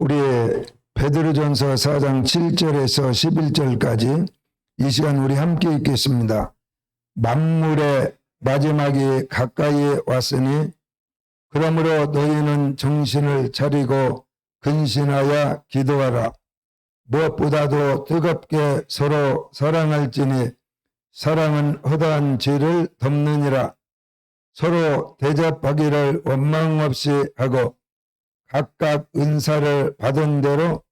우리의 베드로전서 4장 7절에서 11절까지 이 시간 우리 함께 읽겠습니다. 만물의 마지막이 가까이 왔으니 그러므로 너희는 정신을 차리고 근신하여 기도하라. 무엇보다도 뜨겁게 서로 사랑할지니 사랑은 허다한 죄를 덮느니라. 서로 대접하기를 원망 없이 하고 각각 은사를 받은 대로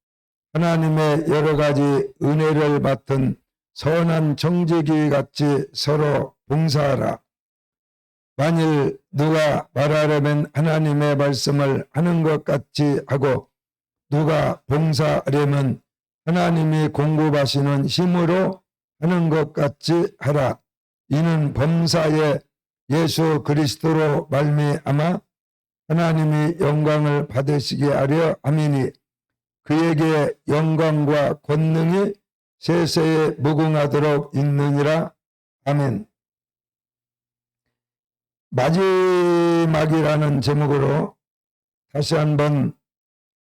하나님의 여러 가지 은혜를 맡은 선한 청지기 같이 서로 봉사하라. 만일 누가 말하려면 하나님의 말씀을 하는 것 같이 하고 누가 봉사하려면 하나님이 공급하시는 힘으로 하는 것 같이 하라. 이는 범사에 예수 그리스도로 말미암아 하나님이 영광을 받으시게 하려 함이니 그에게 영광과 권능이 세세에 무궁하도록 있느니라. 아멘. 마지막이라는 제목으로 다시 한번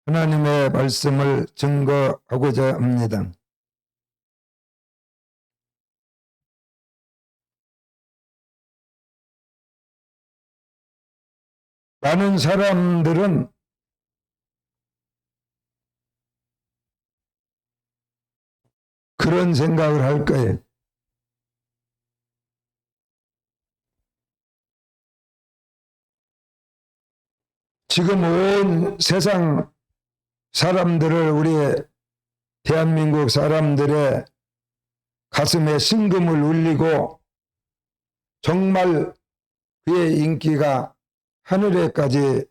하나님의 말씀을 증거하고자 합니다. 많은 사람들은 그런 생각을 할 거예요. 지금 온 세상 사람들을 우리의 대한민국 사람들의 가슴에 심금을 울리고 정말 그의 인기가 하늘에까지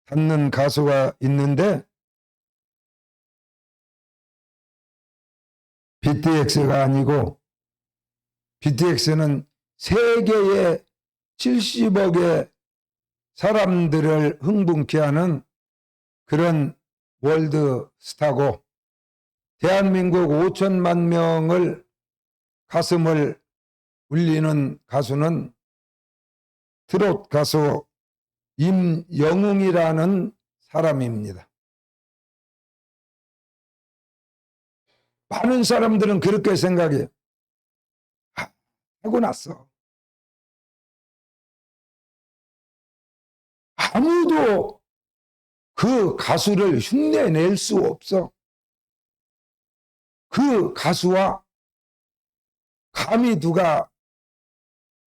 닿는 가수가 있는데 BTS가 아니고 BTS는 세계의 70억의 사람들을 흥분케 하는 그런 월드 스타고 대한민국 5천만 명을 가슴을 울리는 가수는 트롯 가수 임영웅이라는 사람입니다. 많은 사람들은 그렇게 생각해요. 하고 났어. 아무도 그 가수를 흉내낼 수 없어. 그 가수와 감히 누가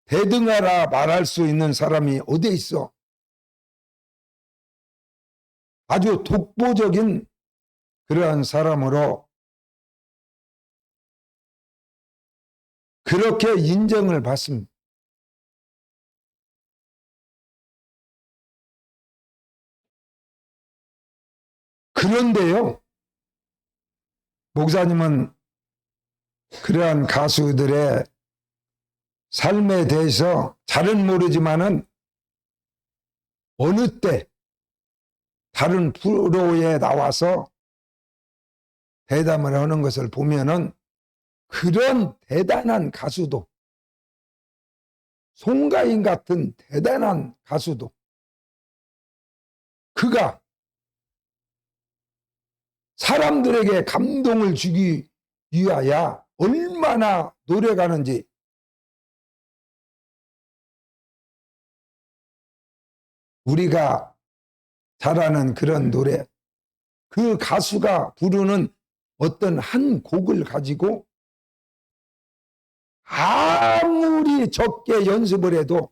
대등하라 말할 수 있는 사람이 어디 있어? 아주 독보적인 그러한 사람으로 그렇게 인정을 받습니다. 그런데요, 목사님은 그러한 가수들의 삶에 대해서 잘은 모르지만은 어느 때 다른 프로에 나와서 대담을 하는 것을 보면은 그런 대단한 가수도 송가인 같은 대단한 가수도 그가 사람들에게 감동을 주기 위하여 얼마나 노력하는지 우리가 잘 아는 그런 노래, 그 가수가 부르는 어떤 한 곡을 가지고 아무리 적게 연습을 해도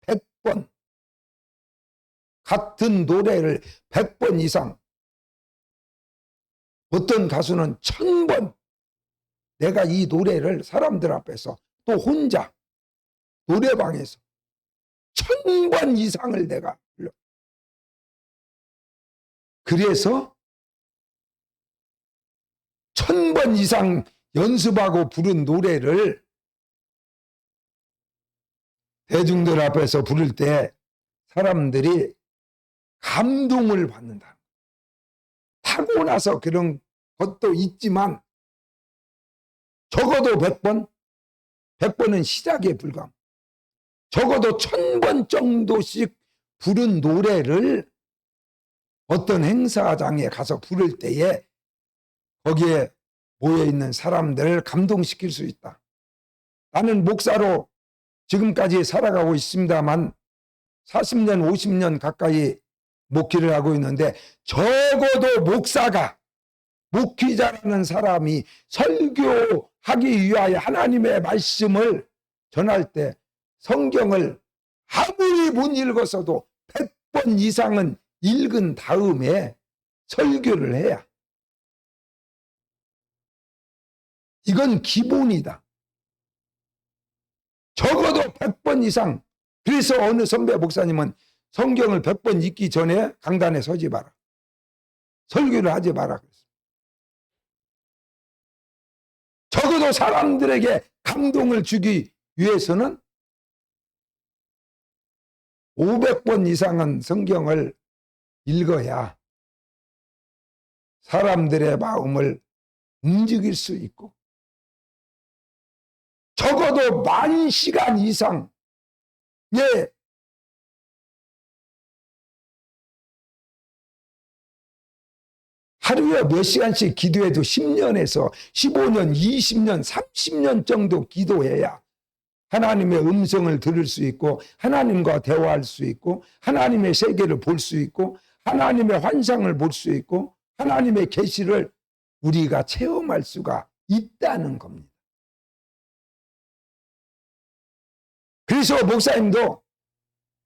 100번 같은 노래를 100번 이상, 어떤 가수는 1000번 내가 이 노래를 사람들 앞에서 또 혼자 노래방에서 1000번 이상을 내가 불러. 그래서 1000번 이상 연습하고 부른 노래를 대중들 앞에서 부를 때 사람들이 감동을 받는다. 하고 나서 그런 것도 있지만 적어도 100번, 100번은 시작에 불과합니다. 적어도 1000번 정도씩 부른 노래를 어떤 행사장에 가서 부를 때에 거기에 모여있는 사람들을 감동시킬 수 있다. 나는 목사로 지금까지 살아가고 있습니다만 40년, 50년 가까이 목회를 하고 있는데 적어도 목사가, 목회자라는 사람이 설교하기 위하여 하나님의 말씀을 전할 때 성경을 아무리 못 읽었어도 100번 이상은 읽은 다음에 설교를 해야. 이건 기본이다. 적어도 100번 이상. 그래서 어느 선배 목사님은 성경을 100번 읽기 전에 강단에 서지 마라. 설교를 하지 마라. 적어도 사람들에게 감동을 주기 위해서는 500번 이상은 성경을 읽어야 사람들의 마음을 움직일 수 있고, 적어도 10,000시간 이상의 하루에 몇 시간씩 기도해도 10년에서 15년, 20년, 30년 정도 기도해야 하나님의 음성을 들을 수 있고, 하나님과 대화할 수 있고, 하나님의 세계를 볼 수 있고, 하나님의 환상을 볼 수 있고, 하나님의 계시를 우리가 체험할 수가 있다는 겁니다. 그래서 목사님도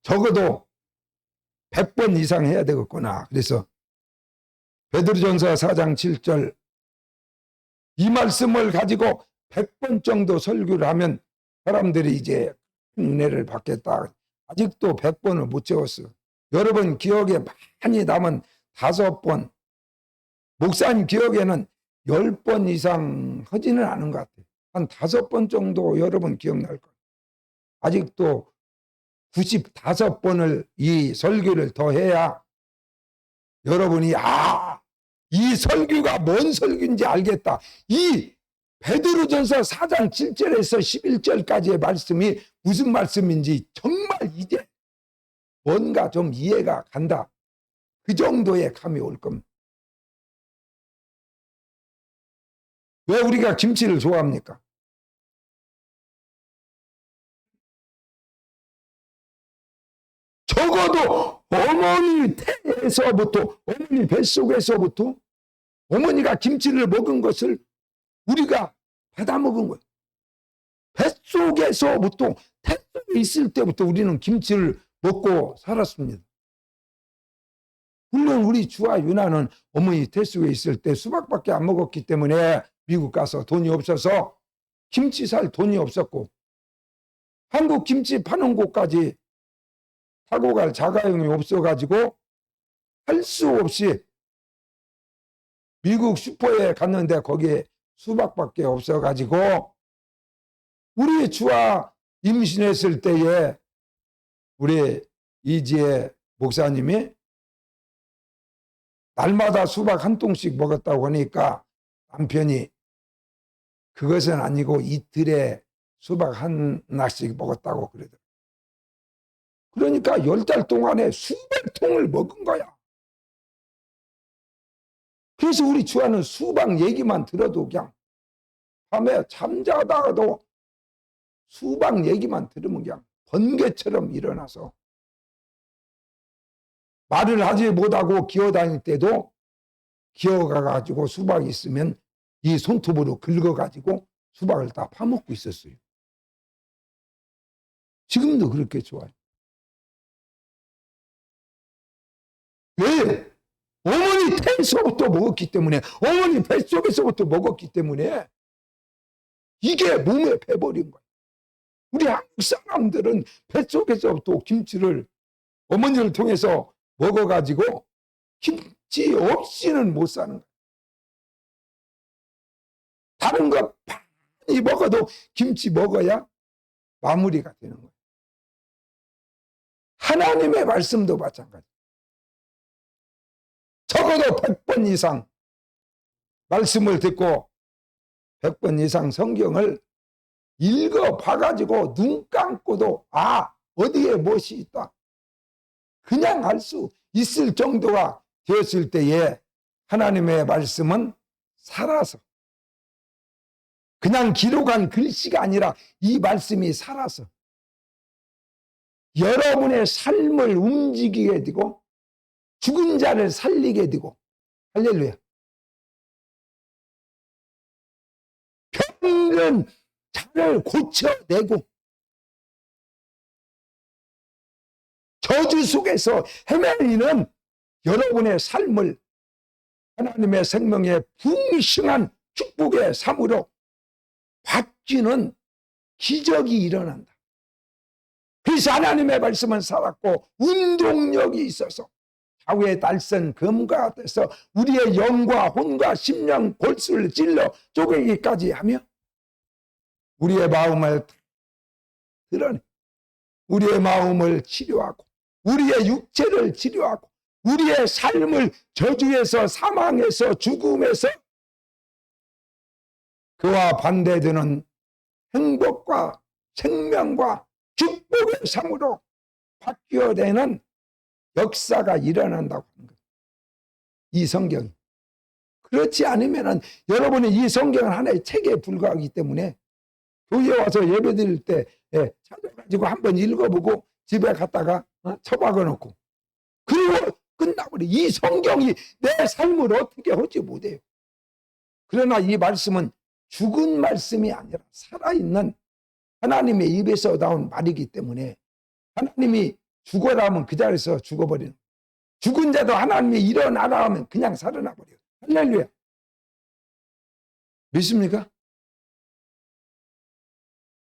적어도 100번 이상 해야 되겠구나. 그래서 베드로전서 4장 7절 이 말씀을 가지고 100번 정도 설교를 하면 사람들이 이제 은혜를 받겠다. 아직도 100번을 못 채웠어. 여러분 기억에 많이 남은 5번, 목사님 기억에는 10번 이상 하지는 않은 것 같아요. 한 5번 정도 여러분 기억날 거예요. 아직도 95번을 이 설교를 더 해야 여러분이 이 설교가 뭔 설교인지 알겠다. 이 베드로전서 4장 7절에서 11절까지의 말씀이 무슨 말씀인지 정말 이제 뭔가 좀 이해가 간다. 그 정도의 감이 올 겁니다. 왜 우리가 김치를 좋아합니까? 적어도 어머니 태에서부터, 어머니 뱃속에서부터 어머니가 김치를 먹은 것을 우리가 받아 먹은 거예요. 뱃속에서부터, 태속에 있을 때부터 우리는 김치를 먹고 살았습니다. 물론 우리 주와 유나는 어머니 태속에 있을 때 수박밖에 안 먹었기 때문에 미국 가서 돈이 없어서 김치 살 돈이 없었고, 한국 김치 파는 곳까지 타고 갈 자가용이 없어가지고 할 수 없이 미국 슈퍼에 갔는데 거기에 수박밖에 없어가지고 우리 주와 임신했을 때에 우리 이지혜 목사님이 날마다 수박 한 통씩 먹었다고 하니까 남편이 그것은 아니고 이틀에 수박 하나씩 먹었다고 그러더라고요. 그러니까 10달 동안에 수백 통을 먹은 거야. 그래서 우리 주와는 수박 얘기만 들어도 그냥 밤에 잠자다가도 수박 얘기만 들으면 그냥 번개처럼 일어나서 말을 하지 못하고 기어다닐 때도 기어가가지고 수박이 있으면 이 손톱으로 긁어가지고 수박을 다 파먹고 있었어요. 지금도 그렇게 좋아요. 왜? 어머니 태에서부터 먹었기 때문에, 어머니 뱃속에서부터 먹었기 때문에 이게 몸에 배버린 거예요. 우리 한국 사람들은 뱃속에서부터 김치를 어머니를 통해서 먹어가지고 김치 없이는 못 사는 거예요. 다른 거 많이 먹어도 김치 먹어야 마무리가 되는 거예요. 하나님의 말씀도 마찬가지. 적어도 100번 이상 말씀을 듣고 100번 이상 성경을 읽어봐가지고 눈 감고도 어디에 무엇이 있다. 그냥 알 수 있을 정도가 되었을 때에 하나님의 말씀은 살아서, 그냥 기록한 글씨가 아니라 이 말씀이 살아서 여러분의 삶을 움직이게 되고 죽은 자를 살리게 되고, 할렐루야. 병든 자를 고쳐내고 저주 속에서 헤매이는 여러분의 삶을 하나님의 생명의 풍성한 축복의 삶으로 바뀌는 기적이 일어난다. 그래서 하나님의 말씀은 살았고 운동력이 있어서 좌우의 달선 검과 같아서 우리의 영과 혼과 심령 골수를 찔러 쪼개기까지 하며 우리의 마음을 드러내, 우리의 마음을 치료하고 우리의 육체를 치료하고 우리의 삶을 저주에서 사망에서 죽음에서 그와 반대되는 행복과 생명과 축복의 삶으로 바뀌어내는 역사가 일어난다고 하는 거예요. 이 성경. 그렇지 않으면 여러분이 이 성경은 하나의 책에 불과하기 때문에 교회에 와서 예배 드릴 때 찾아가지고 한번 읽어보고 집에 갔다가 처박아 놓고 그리고 끝나버려. 이 성경이 내 삶을 어떻게 하지 못해요. 그러나 이 말씀은 죽은 말씀이 아니라 살아있는 하나님의 입에서 나온 말이기 때문에 하나님이 죽어라 하면 그 자리에서 죽어버리는, 죽은 자도 하나님이 일어나라 하면 그냥 살아나 버려요. 할렐루야. 믿습니까?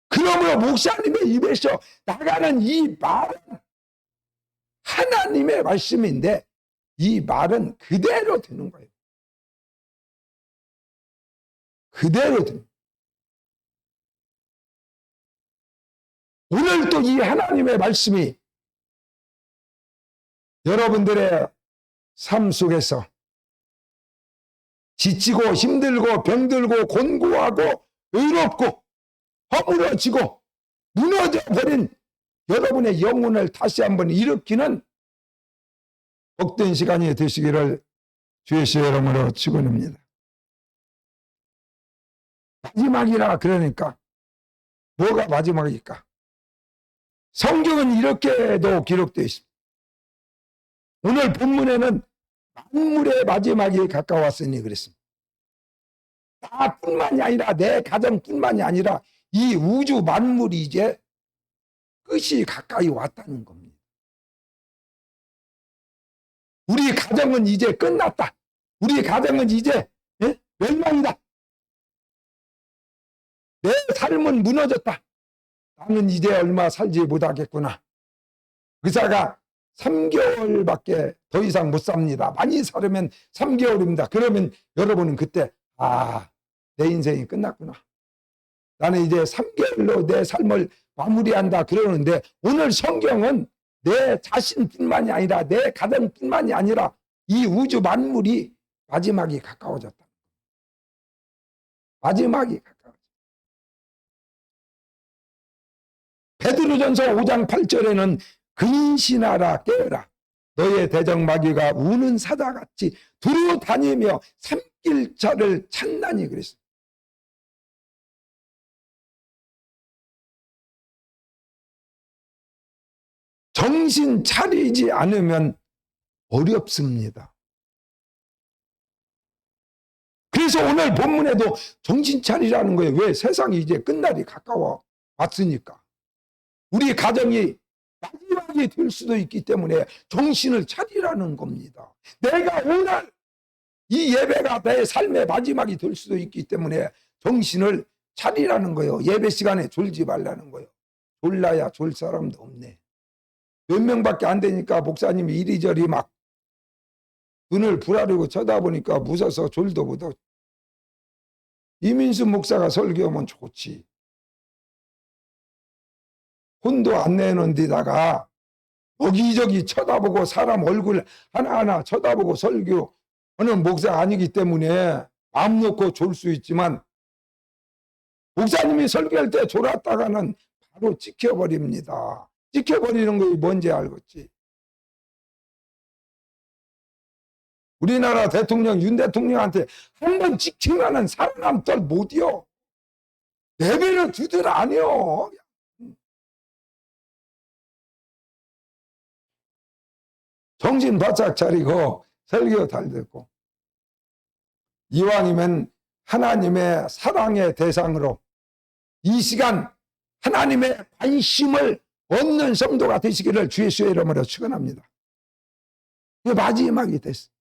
그러므로 목사님의 입에서 나가는 이 말은 하나님의 말씀인데 이 말은 그대로 되는 거예요. 그대로 되는. 오늘 또 이 하나님의 말씀이 여러분들의 삶 속에서 지치고 힘들고 병들고 곤고하고 외롭고 허물어지고 무너져 버린 여러분의 영혼을 다시 한번 일으키는 복된 시간이 되시기를 주의 이름으로 축원합니다. 마지막이라 그러니까 뭐가 마지막일까? 성경은 이렇게도 기록되어 있습니다. 오늘 본문에는 만물의 마지막이 가까웠으니 그랬습니다. 나뿐만이 아니라 내 가정뿐만이 아니라 이 우주 만물이 이제 끝이 가까이 왔다는 겁니다. 우리 가정은 이제 끝났다. 우리 가정은 이제 멸망이다. 내 삶은 무너졌다. 나는 이제 얼마 살지 못하겠구나. 의사가 3개월밖에 더 이상 못 삽니다. 많이 살으면 3개월입니다. 그러면 여러분은 그때 내 인생이 끝났구나. 나는 이제 3개월로 내 삶을 마무리한다 그러는데 오늘 성경은 내 자신뿐만이 아니라 내 가정뿐만이 아니라 이 우주 만물이 마지막이 가까워졌다. 마지막이 가까워졌다. 베드로전서 5장 8절에는 근신하라 깨어라 너의 대적마귀가 우는 사자같이 두루 다니며 삼킬 자를 찾나니 그랬어요. 정신 차리지 않으면 어렵습니다. 그래서 오늘 본문에도 정신 차리라는 거예요. 왜? 세상이 이제 끝날이 가까워 왔으니까. 우리 가정이 마지막이 될 수도 있기 때문에 정신을 차리라는 겁니다. 내가 오늘 이 예배가 내 삶의 마지막이 될 수도 있기 때문에 정신을 차리라는 거예요. 예배 시간에 졸지 말라는 거예요. 졸라야 졸 사람도 없네. 몇 명밖에 안 되니까 목사님이 이리저리 막 눈을 부라리고 쳐다보니까 무서워서 졸도 못하고. 이민수 목사가 설교하면 좋지. 혼도 안 내는 데다가 여기저기 쳐다보고 사람 얼굴 하나하나 쳐다보고 설교하는 목사가 아니기 때문에 마음 놓고 졸 수 있지만 목사님이 설교할 때 졸았다가는 바로 찍혀버립니다. 찍혀버리는 거 뭔지 알겠지? 우리나라 대통령 윤 대통령한테 한 번 찍히면은 살아남들 못이요. 내버려 두들 아니요. 정신 바짝 차리고 설교 잘 듣고, 이왕이면 하나님의 사랑의 대상으로 이 시간 하나님의 관심을 얻는 성도가 되시기를 주 예수의 이름으로 축원합니다. 이게 마지막이 됐어.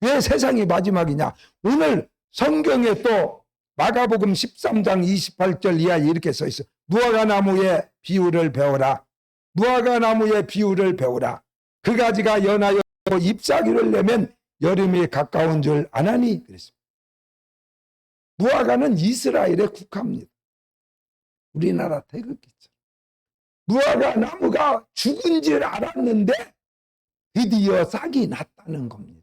왜 세상이 마지막이냐? 오늘 성경에 또 마가복음 13장 28절 이하에 이렇게 써 있어. 무화과 나무의 비유를 배우라. 무화과 나무의 비유를 배우라. 그 가지가 연하여 잎사귀를 내면 여름이 가까운 줄 아나니 그랬습니다. 무화과는 이스라엘에 국합니다. 우리나라 태극기처럼. 무화과 나무가 죽은 줄 알았는데 드디어 싹이 났다는 겁니다.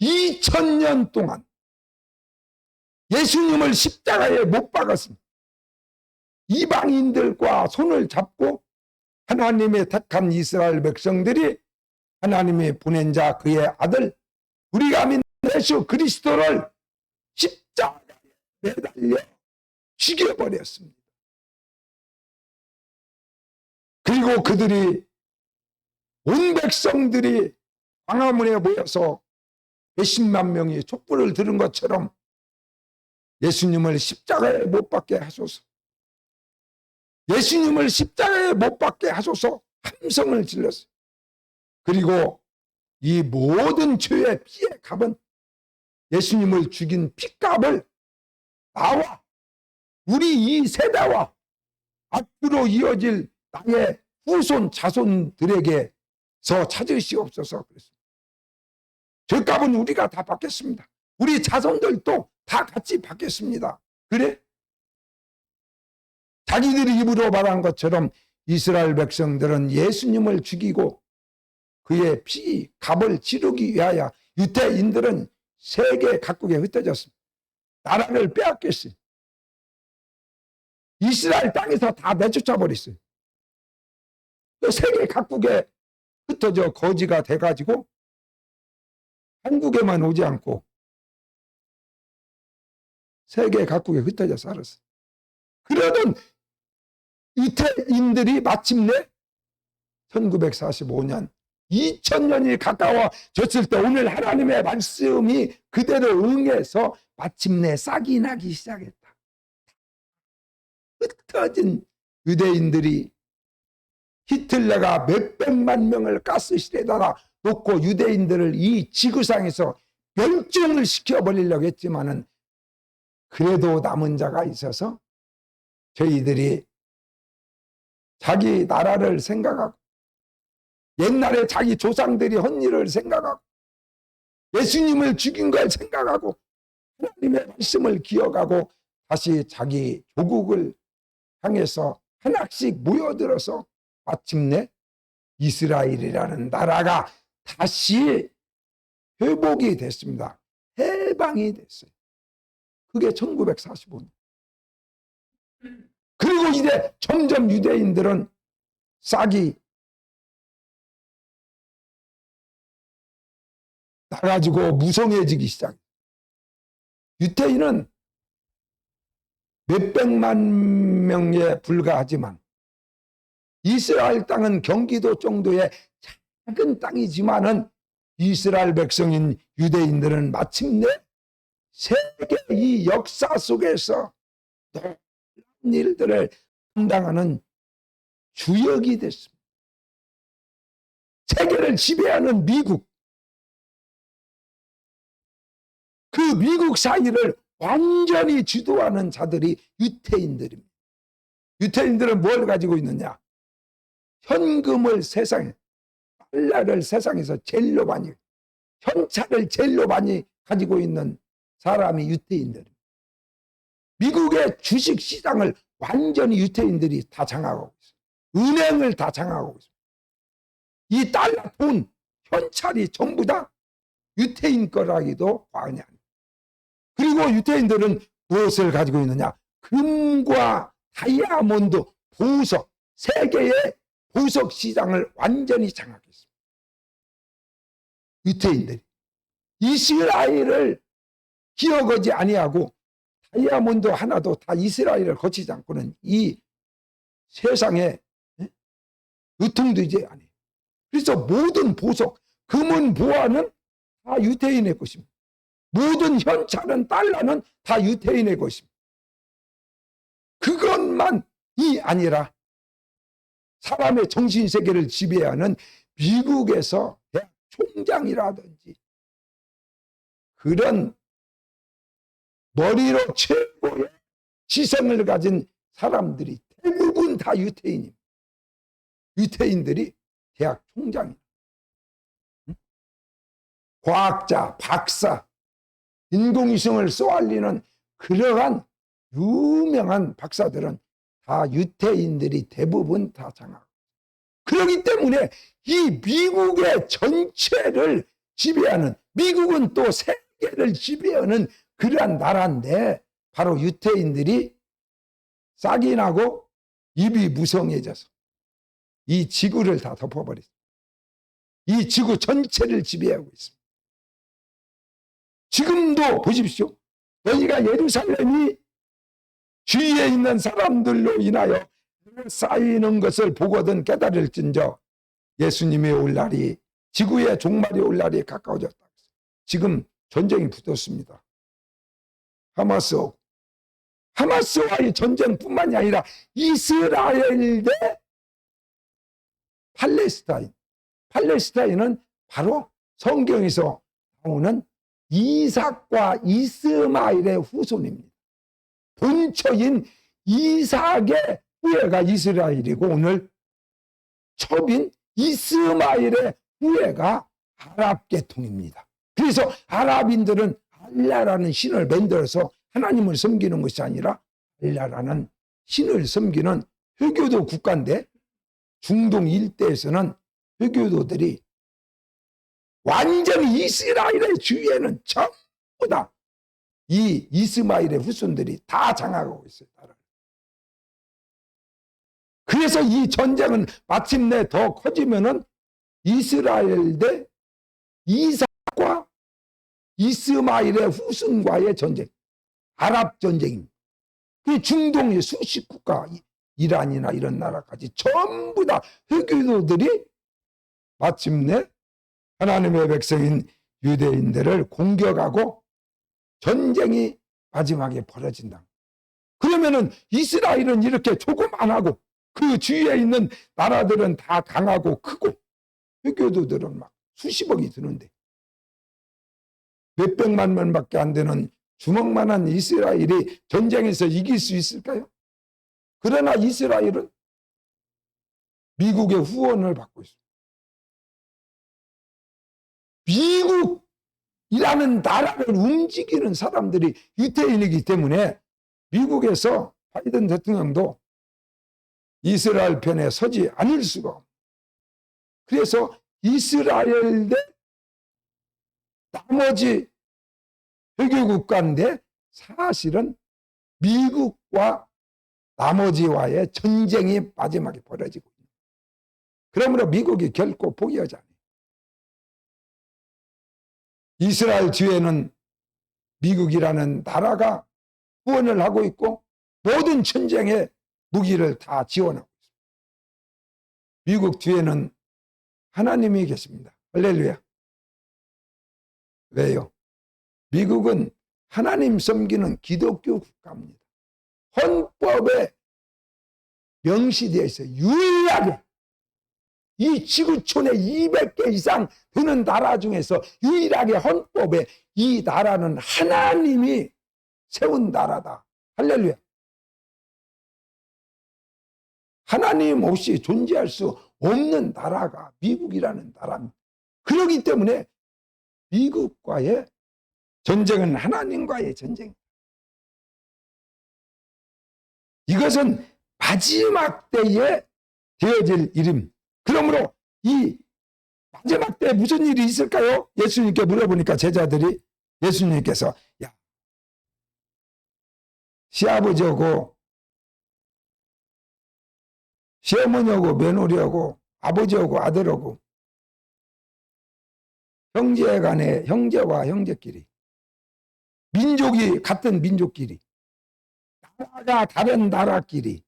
2000년 동안 예수님을 십자가에 못 박았습니다. 이방인들과 손을 잡고 하나님의 택한 이스라엘 백성들이 하나님이 보낸 자 그의 아들 우리가 믿는 예수 그리스도를 십자가에 매달려 죽여버렸습니다. 그리고 그들이 온 백성들이 광화문에 모여서 몇십만 명이 촛불을 들은 것처럼 예수님을 십자가에 못 박게 하소서, 예수님을 십자가에 못 박게 하소서 함성을 질렀어요. 그리고 이 모든 죄의 피의 값은 예수님을 죽인 피값을 나와 우리 이 세대와 앞으로 이어질 나의 후손 자손들에게서 찾으시옵소서 그랬습니다. 죄값은 우리가 다 받겠습니다. 우리 자손들도 다 같이 받겠습니다. 그래? 자기들이 입으로 말한 것처럼 이스라엘 백성들은 예수님을 죽이고 그의 피 값을 치르기 위하여 유대인들은 세계 각국에 흩어졌습니다. 나라를 빼앗겼어요. 이스라엘 땅에서 다 내쫓아 버렸어요. 세계 각국에 흩어져 거지가 돼가지고 한국에만 오지 않고 세계 각국에 흩어져 살았어요. 그러던 유태인들이 마침내 1945년 2000년이 가까워졌을 때 오늘 하나님의 말씀이 그대로 응해서 마침내 싹이 나기 시작했다. 흩어진 유대인들이 히틀러가 몇백만 명을 가스실에다가 놓고 유대인들을 이 지구상에서 멸종을 시켜버리려고 했지만은 그래도 남은 자가 있어서 저희들이 자기 나라를 생각하고 옛날에 자기 조상들이 한 일을 생각하고 예수님을 죽인 걸 생각하고 하나님의 말씀을 기억하고 다시 자기 조국을 향해서 하나씩 모여들어서 마침내 이스라엘이라는 나라가 다시 회복이 됐습니다. 해방이 됐어요. 그게 1945년. 그리고 이제 점점 유대인들은 싹이 나가지고 무성해지기 시작해요. 유태인은 몇백만 명에 불과하지만 이스라엘 땅은 경기도 정도의 작은 땅이지만은 이스라엘 백성인 유대인들은 마침내 세계 이 역사 속에서 놀라운 일들을 감당하는 주역이 됐습니다. 세계를 지배하는 미국, 그 미국 사회를 완전히 주도하는 자들이 유태인들입니다. 유태인들은 뭘 가지고 있느냐? 현금을 세상에, 달러를 세상에서 제일로 많이, 현찰을 제일로 많이 가지고 있는 사람이 유태인들입니다. 미국의 주식 시장을 완전히 유태인들이 다 장악하고 있어요. 은행을 다 장악하고 있어요. 이 달러, 돈, 현찰이 전부 다 유태인 거라기도 과언이 아닙니다. 그리고 유태인들은 무엇을 가지고 있느냐? 금과 다이아몬드, 보석, 세계의 보석 시장을 완전히 장악했습니다. 유태인들이 이스라엘을 기어가지 아니하고 다이아몬드 하나도 다 이스라엘을 거치지 않고는 이 세상에 유통되지 않아요. 그래서 모든 보석, 금은 보화는 다 유태인의 것입니다. 모든 현찰은 달러는 다 유태인의 것입니다. 그것만이 아니라 사람의 정신세계를 지배하는 미국에서 대학 총장이라든지 그런 머리로 최고의 지성을 가진 사람들이 대부분 다 유태인입니다. 유태인들이 대학 총장입니다. 과학자, 박사, 인공위성을 쏘알리는 그러한 유명한 박사들은 다 유태인들이 대부분 다 장하고, 그렇기 때문에 이 미국의 전체를 지배하는, 미국은 또 세계를 지배하는 그러한 나라인데 바로 유태인들이 싹이 나고 입이 무성해져서 이 지구를 다 덮어버렸습니다. 이 지구 전체를 지배하고 있습니다. 지금도 보십시오. 여기가 예루살렘이 주위에 있는 사람들로 인하여 쌓이는 것을 보거든 깨달을진저 예수님이 올 날이, 지구의 종말이 올 날이 가까워졌다. 지금 전쟁이 붙었습니다. 하마스와의 전쟁뿐만이 아니라 이스라엘 대 팔레스타인. 팔레스타인은 바로 성경에서 나오는 이삭과 이스마엘의 후손입니다. 본처인 이삭의 후예가 이스라엘이고 오늘 첩인 이스마엘의 후예가 아랍 계통입니다. 그래서 아랍인들은 알라라는 신을 만들어서 하나님을 섬기는 것이 아니라 알라라는 신을 섬기는 회교도 국가인데, 중동 일대에서는 회교도들이 완전히 이스라엘의 주위에는 전부 다 이 이스마엘의 후손들이 다 장악하고 있어요. 그래서 이 전쟁은 마침내 더 커지면은 이스라엘 대 이삭과 이스마엘의 후손과의 전쟁, 아랍 전쟁입니다. 그 중동의 수십 국가, 이란이나 이런 나라까지 전부 다 회교도들이 마침내 하나님의 백성인 유대인들을 공격하고 전쟁이 마지막에 벌어진다. 그러면은 이스라엘은 이렇게 조그만하고 그 주위에 있는 나라들은 다 강하고 크고 회교도들은 막 수십억이 드는데 몇백만 명밖에 안 되는 주먹만한 이스라엘이 전쟁에서 이길 수 있을까요? 그러나 이스라엘은 미국의 후원을 받고 있습니다. 미국이라는 나라를 움직이는 사람들이 유태인이기 때문에 미국에서 바이든 대통령도 이스라엘 편에 서지 않을 수가 없습니다. 그래서 이스라엘 대 나머지 회교국가인데 사실은 미국과 나머지와의 전쟁이 마지막에 벌어지고 있습니다. 그러므로 미국이 결코 포기하지 않아요. 이스라엘 뒤에는 미국이라는 나라가 후원을 하고 있고 모든 전쟁에 무기를 다 지원하고 있습니다. 미국 뒤에는 하나님이 계십니다. 할렐루야. 왜요? 미국은 하나님 섬기는 기독교 국가입니다. 헌법에 명시되어 있어요. 유일하게 이 지구촌에 200개 이상 되는 나라 중에서 유일하게 헌법에 이 나라는 하나님이 세운 나라다. 할렐루야. 하나님 없이 존재할 수 없는 나라가 미국이라는 나라입니다. 그렇기 때문에 미국과의 전쟁은 하나님과의 전쟁. 이것은 마지막 때에 되어질 일입니다. 그러므로 이 마지막 때 무슨 일이 있을까요? 예수님께 물어보니까 제자들이 예수님께서 야, 시아버지하고 시어머니하고 며느리하고 아버지하고 아들하고 형제 간에, 형제와 형제끼리, 민족이 같은 민족끼리, 나라가 다른 나라끼리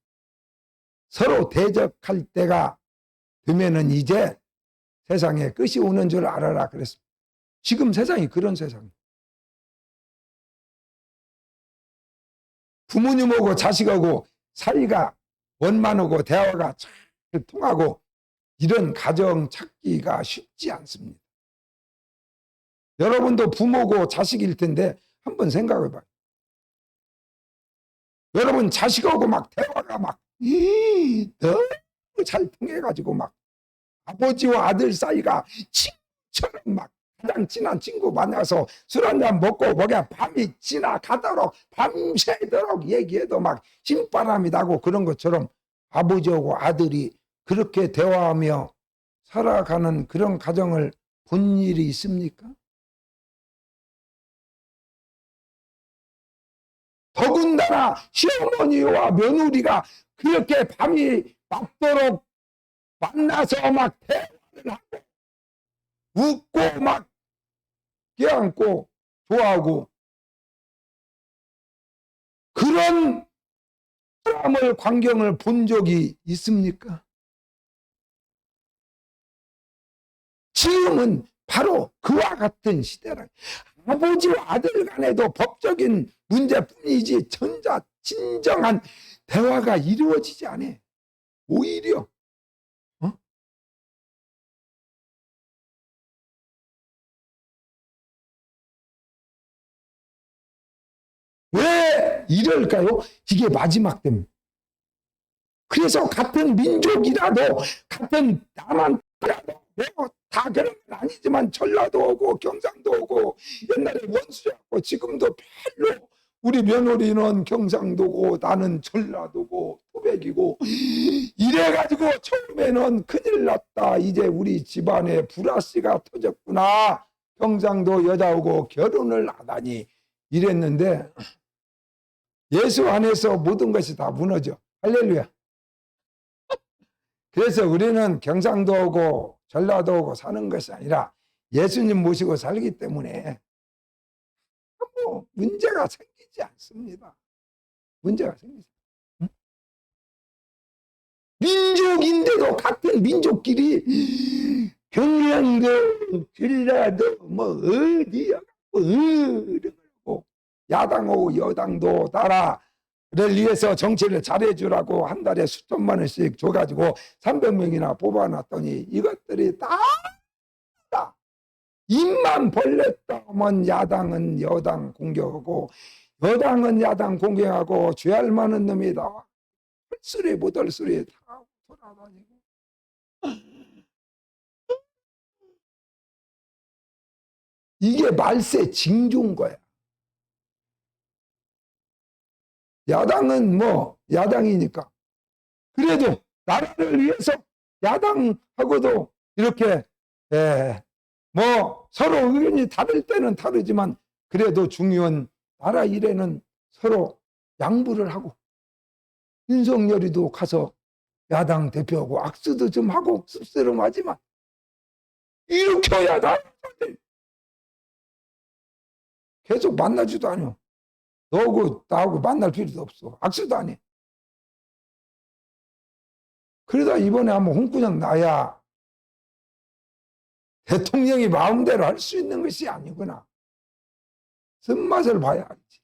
서로 대적할 때가 되면은 이제 세상에 끝이 오는 줄 알아라 그랬습니다. 지금 세상이 그런 세상이에요. 부모님하고 자식하고 사이가 원만하고 대화가 잘 통하고 이런 가정 찾기가 쉽지 않습니다. 여러분도 부모고 자식일 텐데 한번 생각해 봐요. 여러분 자식하고 막 대화가 막 너무 잘 통해가지고 막 아버지와 아들 사이가 친구처럼 막 가장 친한 친구 만나서 술 한잔 먹고 뭐냐 밤이 지나가도록 밤새도록 얘기해도 막 신바람이 나고 그런 것처럼 아버지하고 아들이 그렇게 대화하며 살아가는 그런 가정을 본 일이 있습니까? 더군다나 시어머니와 며느리가 그렇게 밤이 맞도록 만나서 막 대화를 하고 웃고 막 껴안고 좋아하고 그런 사람을 광경을 본 적이 있습니까? 지금은 바로 그와 같은 시대라. 아버지와 아들 간에도 법적인 문제뿐이지 진정한 대화가 이루어지지 않아. 오히려 왜 이럴까요? 이게 마지막 때문에. 그래서 같은 민족이라도 같은 남한이라도 다 그런 건 아니지만 전라도 오고 경상도 오고 옛날에 원수였고 지금도 별로 우리 며느리는 경상도고 나는 전라도고 토백이고 이래가지고 처음에는 큰일 났다. 이제 우리 집안에 불화씨가 터졌구나. 경상도 여자하고 결혼을 하다니 이랬는데 예수 안에서 모든 것이 다 무너져. 할렐루야. 그래서 우리는 경상도 오고 전라도 오고 사는 것이 아니라 예수님 모시고 살기 때문에 뭐 문제가 생기지 않습니다. 문제가 생기지. 민족인데도 같은 민족끼리 경상도 전라도 뭐 어디야 뭐 야당하고 여당도 나라를 위해서 정치를 잘해주라고 한 달에 수천만 원씩 줘가지고 300명이나 뽑아놨더니 이것들이 다 입만 벌렸다면 야당은 여당 공격하고 여당은 야당 공격하고 죄할 많은 놈이 나와 헐소리 못할소리 다 돌아다니고 이게 말세 징조인 거야. 야당은 뭐 야당이니까 그래도 나라를 위해서 야당하고도 이렇게 뭐 서로 의견이 다를 때는 다르지만 그래도 중요한 나라 일에는 서로 양보를 하고 윤석열이도 가서 야당 대표하고 악수도 좀 하고 씁쓸하지만 일으켜야 나라를 계속 만나지도 않아. 너하고 나하고 만날 필요도 없어. 악수도 안 해. 그러다 이번에 한번 홍구장 나야 대통령이 마음대로 할 수 있는 것이 아니구나. 쓴맛을 봐야 알지.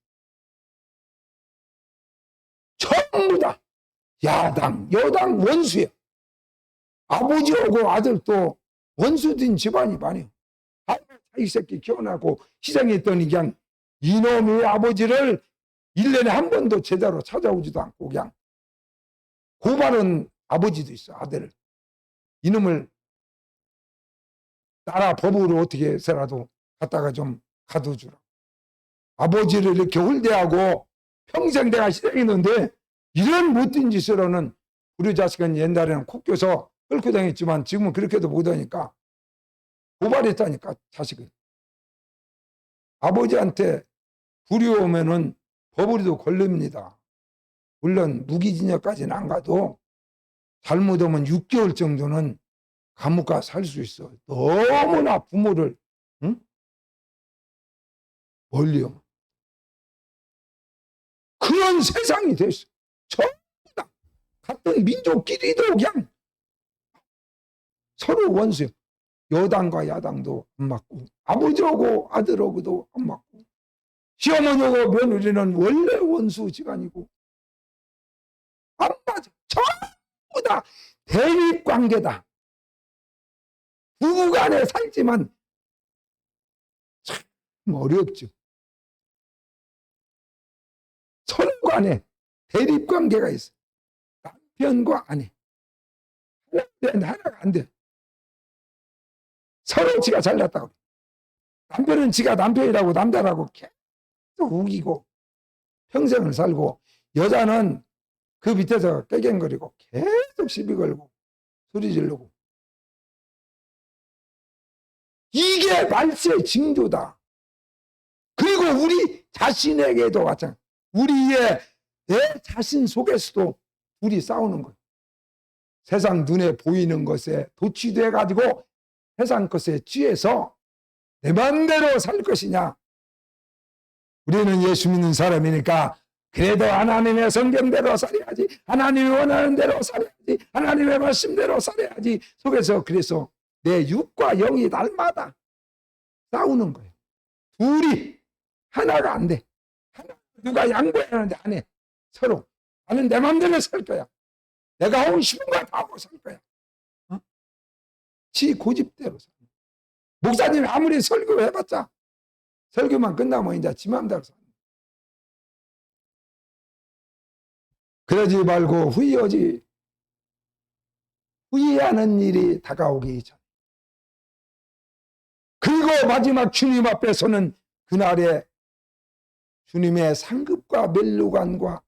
전부 다 야당, 여당 원수예요. 아버지하고 아들도 원수된 집안이 많아요. 이 새끼 키워나고 시장에 있더니 그냥 이놈의 아버지를 1년에 한 번도 제대로 찾아오지도 않고 그냥 고발은 아버지도 있어. 아들을. 이놈을 나라 법으로 어떻게 해서라도 갖다가 좀 가둬주라. 아버지를 이렇게 홀대하고 평생 내가 시장에 있는데 이런 못된 짓으로는 우리 자식은 옛날에는 코 껴서 끌고 다녔지만 지금은 그렇게도 못하니까 고발했다니까 자식은. 아버지한테 불효오면은 법으로도 걸립니다. 물론 무기징역까지는 안 가도 잘못하면 6개월 정도는 감옥 가 살 수 있어. 너무나 부모를 멀리요. 그런 세상이 됐어. 전부 다 같은 민족끼리도 그냥 서로 원수요. 여당과 야당도 안 맞고, 아버지하고 아들하고도 안 맞고, 시어머니하고 며느리는 원래 원수지간이고 안 맞아. 전부 다 대립관계다. 부부간에 살지만 참 어렵죠. 서로 간에 대립관계가 있어. 남편과 아내. 하나가 안 돼. 서로 지가 잘났다고. 남편은 지가 남편이라고 남자라고 계속 우기고 평생을 살고, 여자는 그 밑에서 깨갱거리고 계속 시비 걸고 소리 지르고. 이게 말세의 징조다. 그리고 우리 자신에게도 마찬가지. 우리의 내 자신 속에서도 둘이 싸우는 거예요. 세상 눈에 보이는 것에 도취돼 가지고 세상 것에 취해서 내 마음대로 살 것이냐, 우리는 예수 믿는 사람이니까 그래도 하나님의 성경대로 살아야지, 하나님이 원하는 대로 살아야지, 하나님의 말씀대로 살아야지 속에서, 그래서 내 육과 영이 날마다 싸우는 거예요. 둘이 하나가 안 돼. 하나, 누가 양보해야 하는데 안 해. 서로 나는 내 마음대로 살 거야, 내가 하고 싶은 거 다 하고 살 거야. 지 고집대로 살 거야. 목사님이 아무리 설교해봤자 설교만 끝나면 이제 지 마음대로 살 거야. 그러지 말고 후회하지. 후회하는 일이 다가오기 전. 그리고 마지막 주님 앞에 서는 그날에 주님의 상급과 멸류관과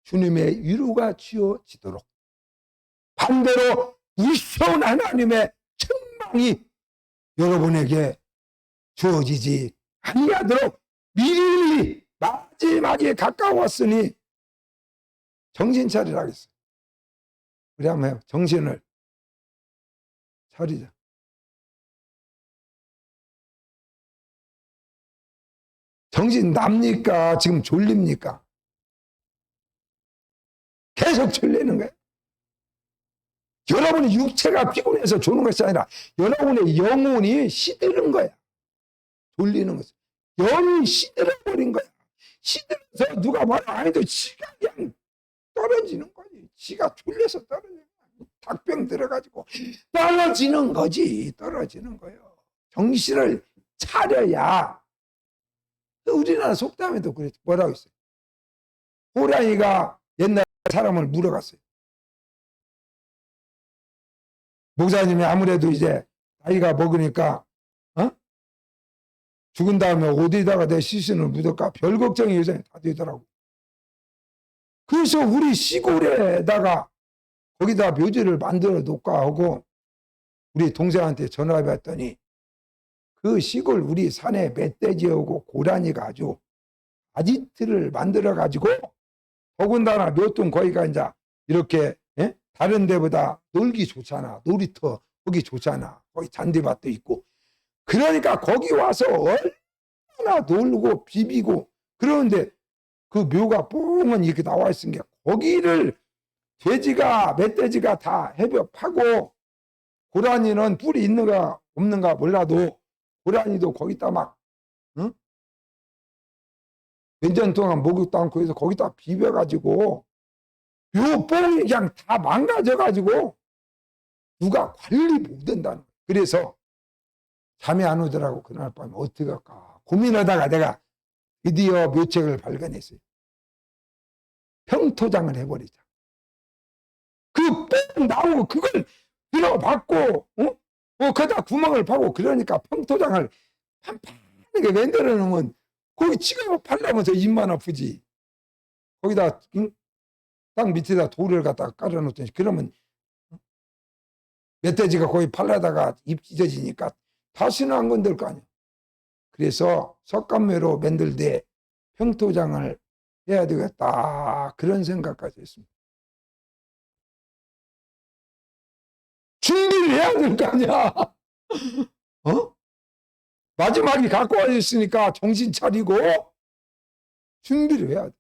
주님의 위로가 쥐어지도록, 반대로 무서운 하나님의 책망이 여러분에게 주어지지 아니하도록 미리 마지막에 가까웠으니 정신 차리라겠어요. 우리 한번 해요. 정신을 차리자. 정신 납니까? 지금 졸립니까? 계속 졸리는 거예요. 여러분의 육체가 피곤해서 조는 것이 아니라 여러분의 영혼이 시드는 거야. 졸리는 거죠. 영이 시들어버린 거야. 시들어서 누가 말 안 해도 지가 그냥 떨어지는 거지. 지가 졸려서 떨어지는 거야. 닭병 들어가지고 떨어지는 거지. 떨어지는 거예요. 정신을 차려야. 우리나라 속담에도 그랬죠. 뭐라고 했어요? 호랑이가 옛날 사람을 물어갔어요. 목사님이 아무래도 이제 나이가 먹으니까 죽은 다음에 어디다가 내 시신을 묻을까 별 걱정이 요새 다 되더라고. 그래서 우리 시골에다가 거기다 묘지를 만들어 놓을까 하고 우리 동생한테 전화해 봤더니 그 시골 우리 산에 멧돼지하고 고라니가 아주 아지트를 만들어 가지고, 더군다나 묘동 거기가 이제 이렇게 다른 데보다 놀기 좋잖아. 놀이터 거기 좋잖아. 거기 잔디밭도 있고. 그러니까 거기 와서 얼마나 놀고 비비고. 그러는데 그 묘가 뽕은 이렇게 나와 있은 게, 거기를 돼지가 멧돼지가 다 해벼 파고, 고라니는 뿔이 있는가 없는가 몰라도 고라니도 거기다 막 몇 년 동안 목욕도 않고 해서 거기다 비벼가지고 요 뽕이 그냥 다 망가져가지고 누가 관리 못한다는 거예요. 그래서 잠이 안 오더라고. 그날 밤에 어떻게 할까 고민하다가 내가 드디어 묘책을 발견했어요. 평토장을 해버리자. 그 뽕 나오고 그걸 들어받고 거기다 구멍을 파고, 그러니까 평토장을 판판하게 만들어 놓으면 거기 지가 팔려면서 입만 아프지. 거기다 땅 밑에다 돌을 갖다가 깔아놓더니, 그러면 멧돼지가 거기 팔려다가 입 찢어지니까 다시는 안 건들 거 아니야. 그래서 석간매로 만들되 평토장을 해야 되겠다, 그런 생각까지 했습니다. 준비를 해야 될 거 아니야. 마지막이 가까워져 있으니까 정신 차리고 준비를 해야 돼.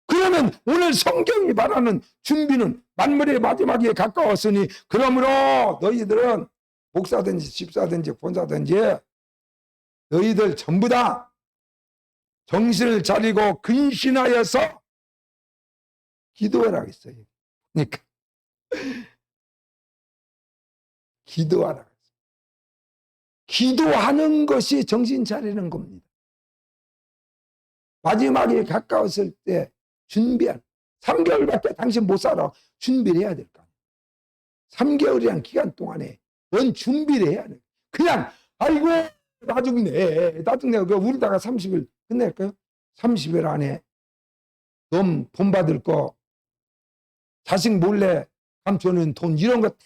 그러면 오늘 성경이 말하는 준비는 만물의 마지막에 가까웠으니 그러므로 너희들은 목사든지 집사든지 권사든지 너희들 전부 다 정신을 차리고 근신하여서 기도하라 했어요. 그러니까 기도하라. 기도하는 것이 정신 차리는 겁니다. 마지막에 가까웠을 때 준비한 3개월밖에 당신 못 살아. 준비를 해야 될 거 아니에요. 3개월이란 기간 동안에 넌 준비를 해야 돼. 그냥 아이고 나중에 울다가 30일 끝낼까요? 30일 안에 넌 돈 받을 거 자식 몰래 감춰놓은 돈 이런 거 다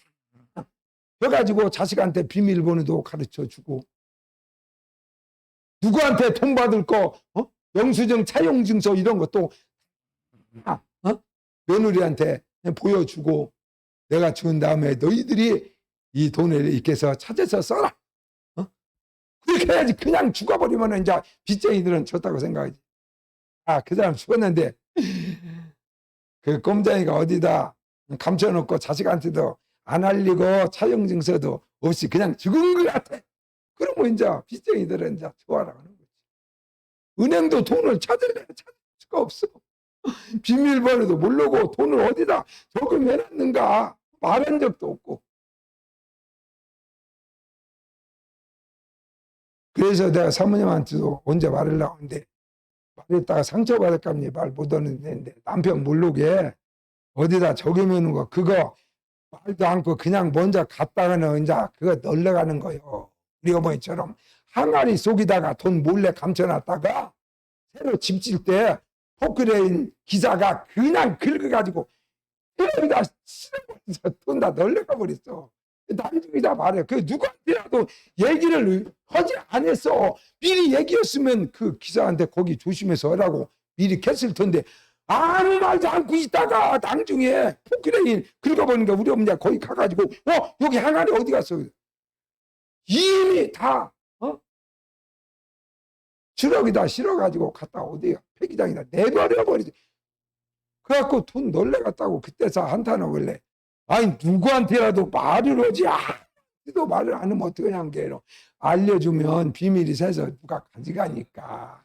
해가지고 자식한테 비밀번호도 가르쳐주고 누구한테 돈 받을 거 영수증 차용증서 이런 것도 며느리한테 보여주고 내가 준 다음에 너희들이 이 돈을 이렇게 해서 찾아서 써라. 그렇게 해야지. 그냥 죽어버리면 이제 빚쟁이들은 졌다고 생각하지. 그 사람 죽었는데 그 꼼장이가 어디다 감춰놓고 자식한테도 안 알리고 차용증서도 없이 그냥 죽은 것 같아. 그러면 이제 빚쟁이들은 이제 좋아라 하는 거지. 은행도 돈을 찾을 수가 없어. 비밀번호도 모르고 돈을 어디다 저금해놨는가 말한 적도 없고. 그래서 내가 사모님한테도 언제 말하려고 하는데 말했다가 상처받을까 말 못하는데 남편 모르게 어디다 적으면 거 그거 말도 않고 그냥 먼저 갔다가는 이제 그거 널려가는 거예요. 우리 어머니처럼 항아리 속에다가 돈 몰래 감춰놨다가 새로 집 질 때 포크레인 기사가 그냥 긁어가지고 여기다 실어버려서 돈 다 널려가 버렸어. 나중에 다 말해. 그 누구한테라도 얘기를 하지 않았어. 미리 얘기했으면 그 기사한테 거기 조심해서 하라고 미리 캤을 텐데 아무 말도 않고 있다가 나중에 포크레인 긁어버리니까 우리 어머니가 거기 가가지고 여기 항아리 어디 갔어? 이미 다 주럭이다 실어가지고 갔다 어디야 폐기장에다 내버려버리지. 그래갖고 돈 놀래갔다고 그때서 한탄을 원래 아니 누구한테라도 말을 하지 또 말을 안 하면 어떡하냐는 게 알려주면 비밀이 새서 누가 가져가니까.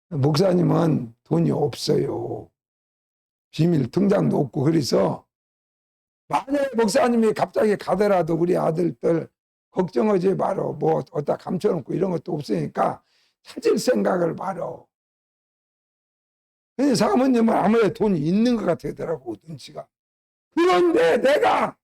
목사님은 돈이 없어요. 비밀 통장도 없고 그래서 만약에 목사님이 갑자기 가더라도 우리 아들들 걱정하지 말어. 뭐 어디다 감춰놓고 이런 것도 없으니까 찾을 생각을 말어. 근데 사모님은 아무래도 돈이 있는 것 같더라고 눈치가. 그런데 내가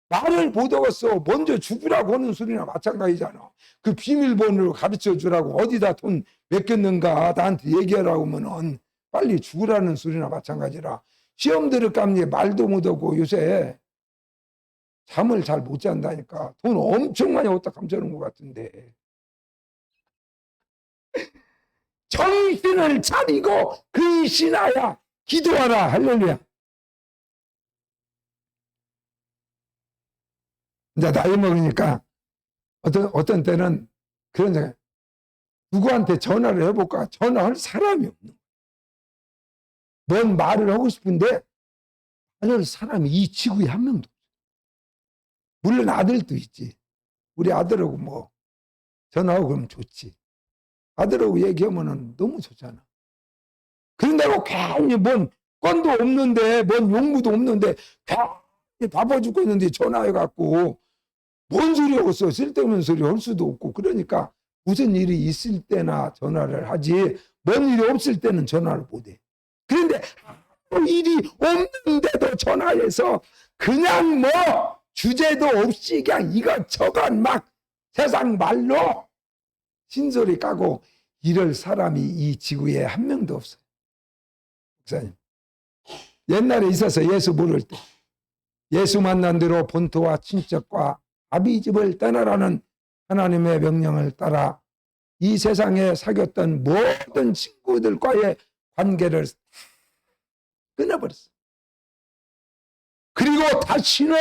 말을 못 얻었어. 먼저 죽으라고 하는 소리나 마찬가지잖아. 그 비밀번호를 가르쳐 주라고 어디다 돈 맡겼는가 나한테 얘기하라고 하면은 빨리 죽으라는 소리나 마찬가지라. 시험 들을 깜니 말도 못 하고 요새 잠을 잘 못 잔다니까. 돈 엄청 많이 어디다 감춰놓은 것 같은데. 정신을 차리고 근신하여 기도하라. 할렐루야. 이제 나이 먹으니까 어떤 때는 그런 생각, 누구한테 전화를 해볼까? 전화할 사람이 없는 거야. 뭔 말을 하고 싶은데 말할 사람이 이 지구에 한 명도 없어. 물론 아들도 있지. 우리 아들하고 뭐 전화하고 그러면 좋지. 아들하고 얘기하면 너무 좋잖아. 그런다고 괜히 뭔 건도 없는데 뭔 용무도 없는데 괜히 바빠 죽고 있는데 전화해갖고 뭔 소리 하고 써. 쓸데없는 소리 할 수도 없고. 그러니까 무슨 일이 있을 때나 전화를 하지 뭔 일이 없을 때는 전화를 못해. 그런데 아무 일이 없는데도 전화해서 그냥 뭐 주제도 없이 그냥 이것저것 막 세상 말로 신소리 까고 이럴 사람이 이 지구에 한 명도 없어요. 목사님, 옛날에 있어서 예수 모를 때 예수 만난 대로 본토와 친척과 아비 집을 떠나라는 하나님의 명령을 따라 이 세상에 사귀었던 모든 친구들과의 관계를 끊어버렸어. 그리고 다시는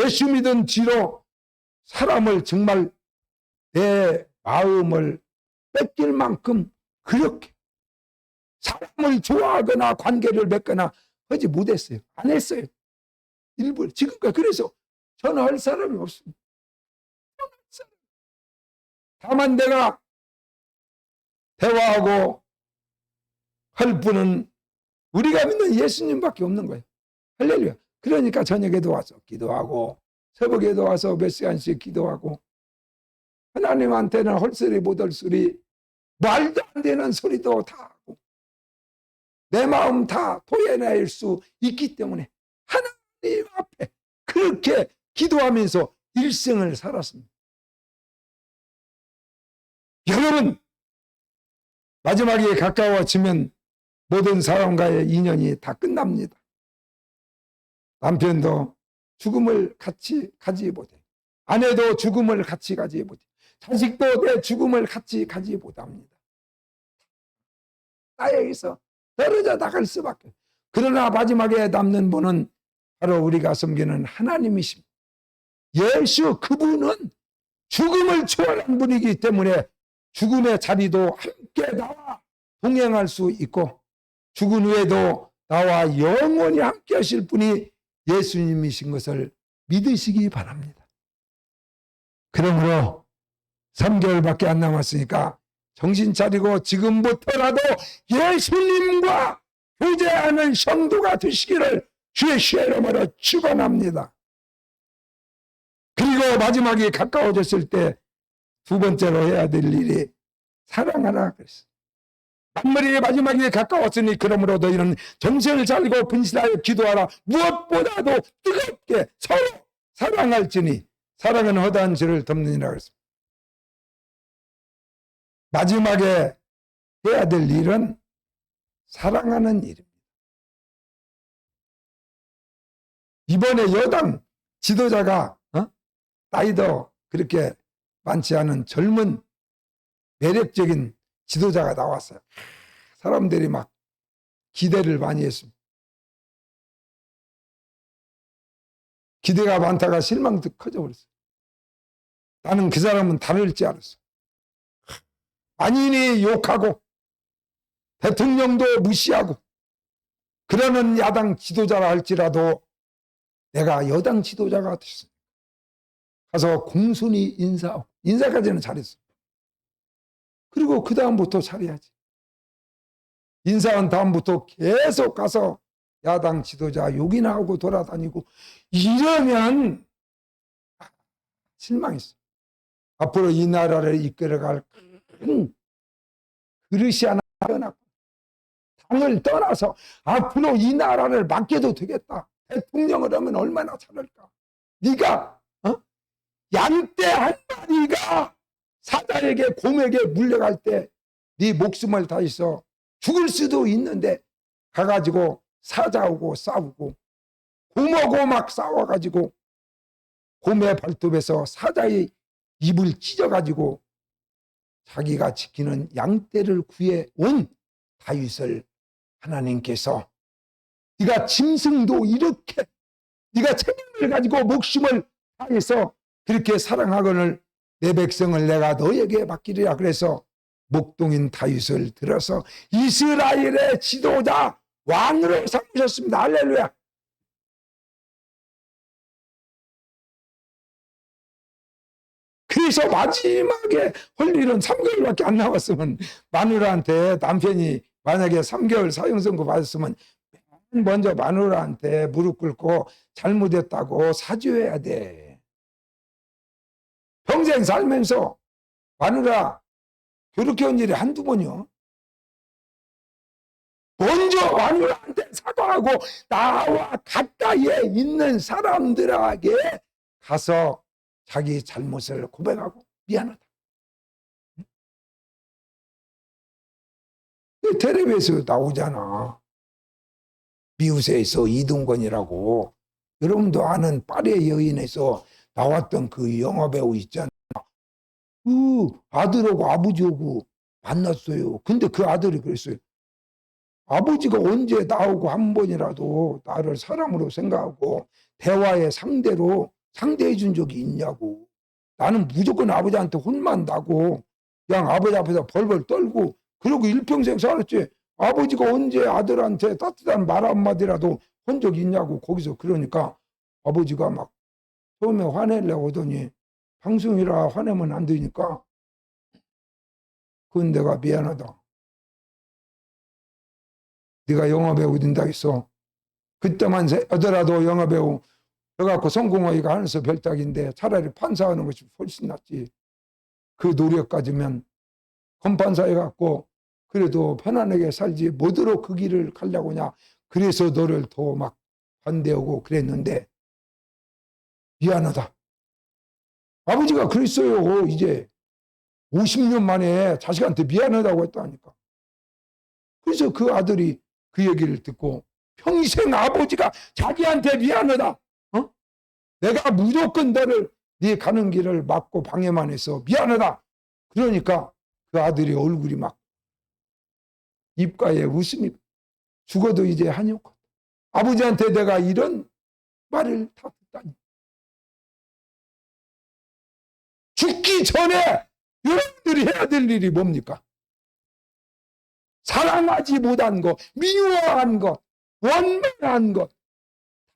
예수 믿은 뒤로 사람을 정말 내 마음을 뺏길 만큼 그렇게 사람을 좋아하거나 관계를 맺거나 하지 못했어요. 안 했어요. 일부러. 지금까지. 그래서 저는 할 사람이 없습니다. 다만 내가 대화하고 할 분은 우리가 믿는 예수님밖에 없는 거예요. 할렐루야. 그러니까 저녁에도 와서 기도하고 새벽에도 와서 몇 시간씩 기도하고 하나님한테는 헐소리 못할소리 말도 안 되는 소리도 다 하고 내 마음 다 토해낼 수 있기 때문에 하나님 앞에 그렇게 기도하면서 일생을 살았습니다. 여러분, 마지막에 가까워지면 모든 사람과의 인연이 다 끝납니다. 남편도 죽음을 같이 가지 못해. 아내도 죽음을 같이 가지 못해. 자식도 내 죽음을 같이 가지 못합니다. 나에게서 떨어져 나갈 수밖에. 그러나 마지막에 남는 분은 바로 우리가 섬기는 하나님이십니다. 예수 그분은 죽음을 초월한 분이기 때문에 죽음의 자리도 함께 나와 동행할 수 있고 죽은 후에도 나와 영원히 함께 하실 분이 예수님이신 것을 믿으시기 바랍니다. 그러므로 3개월밖에 안 남았으니까 정신 차리고 지금부터라도 예수님과 교제하는 성도가 되시기를 주의 이름으로 축원합니다. 그리고 마지막에 가까워졌을 때 두 번째로 해야 될 일이 사랑하라 그랬어요. 만물이 마지막에 가까웠으니 그러므로 너희는 정신을 차리고 분실하여 기도하라. 무엇보다도 뜨겁게 서로 사랑할지니 사랑은 허다한 죄를 덮느니라 그랬습니다. 마지막에 해야 될 일은 사랑하는 일입니다. 이번에 여당 지도자가 나이도 그렇게 많지 않은 젊은 매력적인 지도자가 나왔어요. 사람들이 막 기대를 많이 했습니다. 기대가 많다가 실망도 커져버렸어요. 나는 그 사람은 다를 줄 알았어. 만인이 욕하고 대통령도 무시하고 그러는 야당 지도자라 할지라도 내가 여당 지도자가 됐습니다. 가서 공손히 인사하고 인사까지는 잘했어. 그리고 그 다음부터 잘해야지. 인사한 다음부터 계속 가서 야당 지도자 욕이나 하고 돌아다니고 이러면 실망했어. 앞으로 이 나라를 이끌어갈 큰 그릇이 하나 떠났고 당을 떠나서 앞으로 이 나라를 맡겨도 되겠다. 대통령을 하면 얼마나 잘할까. 네가 양떼 한 마리가 사자에게 곰에게 물려갈 때 네 목숨을 다해서 죽을 수도 있는데 가가지고 사자하고 싸우고 곰하고 막 싸워가지고 곰의 발톱에서 사자의 입을 찢어가지고 자기가 지키는 양떼를 구해온 다윗을 하나님께서 네가 짐승도 이렇게 네가 책임을 가지고 목숨을 다해서 그렇게 사랑하거늘 내 백성을 내가 너에게 맡기리라. 그래서 목동인 다윗을 들어서 이스라엘의 지도자 왕으로 삼으셨습니다. 할렐루야. 그래서 마지막에 할 일은 3개월밖에 안 남았으면 마누라한테 남편이 만약에 3개월 사형선고 받았으면 먼저 마누라한테 무릎 꿇고 잘못했다고 사죄해야 돼. 평생 살면서 마누라 그렇게 한 일이 한두 번이요. 먼저 마누라한테 사과하고 나와 가까이에 있는 사람들에게 가서 자기 잘못을 고백하고 미안하다. 텔레비에서 나오잖아. 미우새에서 이동건이라고 여러분도 아는 파리의 여인에서 나왔던 그 영화배우 있잖아. 그 아들하고 아버지하고 만났어요. 근데 그 아들이 그랬어요. 아버지가 언제 나오고 한 번이라도 나를 사람으로 생각하고 대화의 상대로 상대해 준 적이 있냐고. 나는 무조건 아버지한테 혼만 나고 그냥 아버지 앞에서 벌벌 떨고 그러고 일평생 살았지. 아버지가 언제 아들한테 따뜻한 말 한마디라도 한 적이 있냐고. 거기서 그러니까 아버지가 막 처음에 화내려고 하더니 방송이라 화내면 안 되니까 그건 내가 미안하다. 네가 영화배우 된다 했어. 그때만 하더라도 영화배우 해갖고 성공하기가 하늘서 별따기인데 차라리 판사하는 것이 훨씬 낫지. 그 노력 가지면 검판사 해갖고 그래도 편안하게 살지 뭐더러 그 길을 가려고 하냐. 그래서 너를 더 막 반대하고 그랬는데 미안하다. 아버지가 그랬어요. 이제 50년 만에 자식한테 미안하다고 했다니까. 그래서 그 아들이 그 얘기를 듣고 평생 아버지가 자기한테 미안하다. 어? 내가 무조건 너를 네 가는 길을 막고 방해만 해서 미안하다. 그러니까 그 아들이 얼굴이 막 입가에 웃음이 죽어도 이제 한욕. 아버지한테 내가 이런 말을 다 듣다니. 죽기 전에 여러분들이 해야 될 일이 뭡니까? 사랑하지 못한 것, 미워한 것, 원망한 것,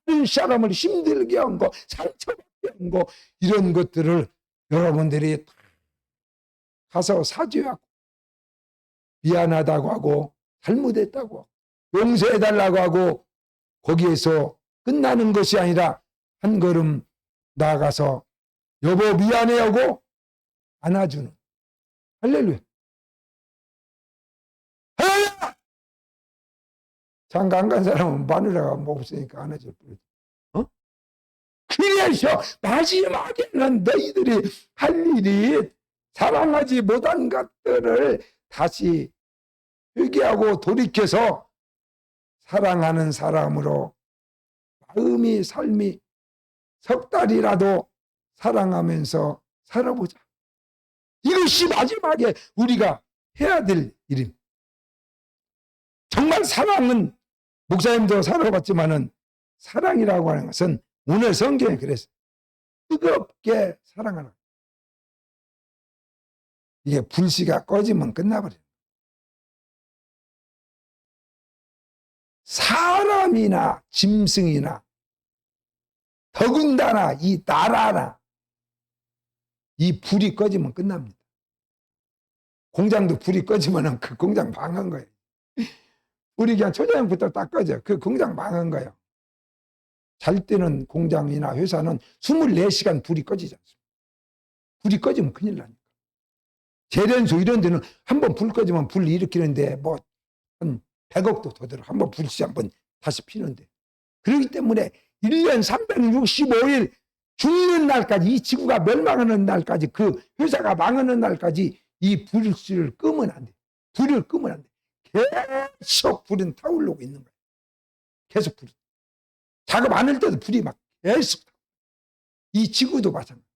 다른 사람을 힘들게 한 것, 상처받게 한 것, 이런 것들을 여러분들이 가서 사죄하고 미안하다고 하고 잘못했다고 하고 용서해달라고 하고 거기에서 끝나는 것이 아니라 한 걸음 나아가서 여보 미안해 하고 안아주는. 할렐루야. 할렐루야. 장가 안 간 사람은 마누라가 뭐 없으니까 안아줄 뿐이지. 어? 그래서 마지막에는 너희들이 할 일이 사랑하지 못한 것들을 다시 회개하고 돌이켜서 사랑하는 사람으로 마음이 삶이 석 달이라도 사랑하면서 살아보자. 이것이 마지막에 우리가 해야 될 일입니다. 정말 사랑은 목사님도 살아봤지만은 사랑이라고 하는 것은 오늘 성경에 그래서 뜨겁게 사랑하는 이게 불씨가 꺼지면 끝나버려요. 사람이나 짐승이나 더군다나 이 나라나 이 불이 꺼지면 끝납니다. 공장도 불이 꺼지면 그 공장 망한 거예요. 불이 그냥 초저녁부터 딱 꺼져. 그 공장 망한 거예요. 잘 때는 공장이나 회사는 24시간 불이 꺼지지 않습니다. 불이 꺼지면 큰일 나니까. 재련소 이런 데는 한번 불 꺼지면 불 일으키는데 뭐 한 100억도 더 들어. 한번 불씨 한번 다시 피는데. 그렇기 때문에 1년 365일 죽는 날까지 이 지구가 멸망하는 날까지 그 회사가 망하는 날까지 이 불씨를 끄면 안 돼. 불을 끄면 안 돼. 계속 불은 타오르고 있는 거예요. 계속 불이. 작업 안 할 때도 불이 막 계속. 이 지구도 마찬가지.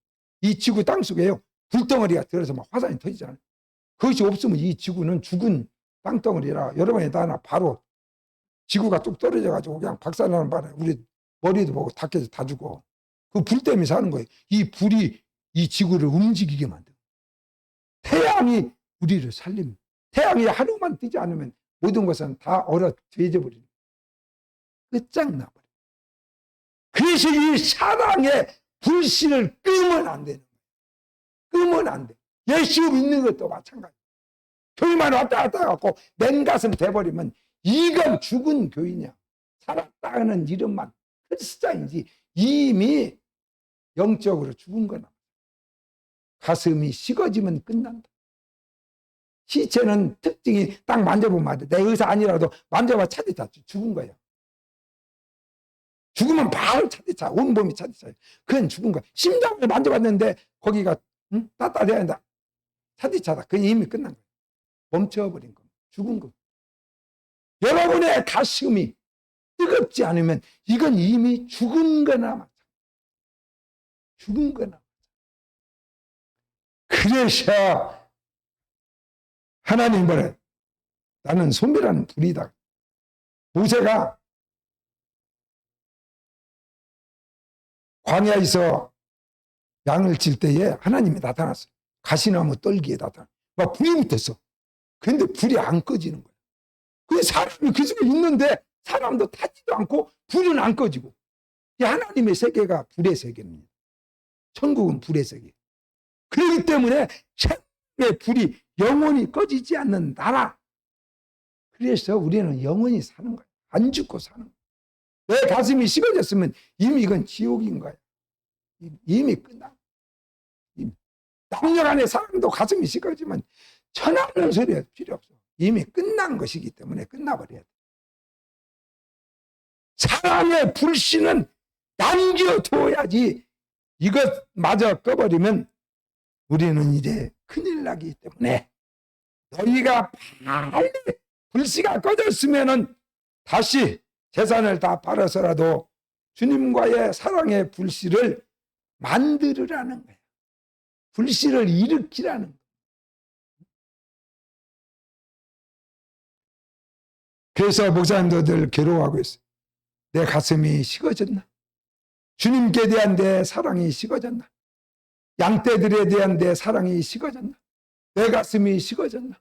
이 지구 땅속에요. 불덩어리가 들어서 막 화산이 터지잖아요. 그것이 없으면 이 지구는 죽은 땅덩어리라 여러분이 다 하나 바로 지구가 뚝 떨어져가지고 그냥 박살나는 바람에 우리 머리도 보고 다 깨져 다 죽어. 그 불 때문에 사는 거예요. 이 불이 이 지구를 움직이게 만들어. 태양이 우리를 살립니다. 태양이 하루만 뜨지 않으면 모든 것은 다 얼어 죄져버리는 끝장나버려. 그래서 이 사랑의 불씨를 끄면 안 되는 거예요. 끄면 안 돼. 예수 믿는 것도 마찬가지. 교회만 왔다 갔다 해갖고 맨가슴 돼버리면 이건 죽은 교회냐. 살았다는 이름만 크리스찬이지 이미 영적으로 죽은 거나. 가슴이 식어지면 끝난다. 시체는 특징이 딱 만져보면 안 돼. 내 의사 아니라도 만져봐 차디 차. 죽은 거야. 죽으면 바로 차디 차. 온몸이 차디 차. 그건 죽은 거야. 심장을 만져봤는데 거기가 따뜻해야 한다. 차디 차다. 그건 이미 끝난 거야. 멈춰버린 거. 죽은 거. 여러분의 가슴이 뜨겁지 않으면 이건 이미 죽은 거나 마찬가지. 죽은 거나. 그래서 하나님 뭐래? 나는 소멸하는 불이다. 모세가 광야에서 양을 칠 때에 하나님이 나타났어요. 가시나무 떨기에 나타났어요. 막 불이 붙었어. 그런데 불이 안 꺼지는 거예요. 그 사람이 그 속에 있는데 사람도 타지도 않고 불은 안 꺼지고. 이 하나님의 세계가 불의 세계입니다. 천국은 불의 세계. 그렇기 때문에 생명의 불이 영원히 꺼지지 않는 나라. 그래서 우리는 영원히 사는 거예요. 안 죽고 사는 거예요. 내 가슴이 식어졌으면 이미 이건 지옥인 거예요. 이미 끝나. 남녀간의 사랑도 가슴이 식어지면 천하는 소리 필요 없어. 이미 끝난 것이기 때문에 끝나버려야 돼. 사랑의 불씨는 남겨둬야지. 이것마저 꺼버리면 우리는 이제 큰일 나기 때문에 너희가 빨리 불씨가 꺼졌으면은 다시 재산을 다 팔아서라도 주님과의 사랑의 불씨를 만들으라는 거예요. 불씨를 일으키라는 거예요. 그래서 목사님도 늘 괴로워하고 있어요. 내 가슴이 식어졌나? 주님께 대한 내 사랑이 식어졌나? 양떼들에 대한 내 사랑이 식어졌나? 내 가슴이 식어졌나?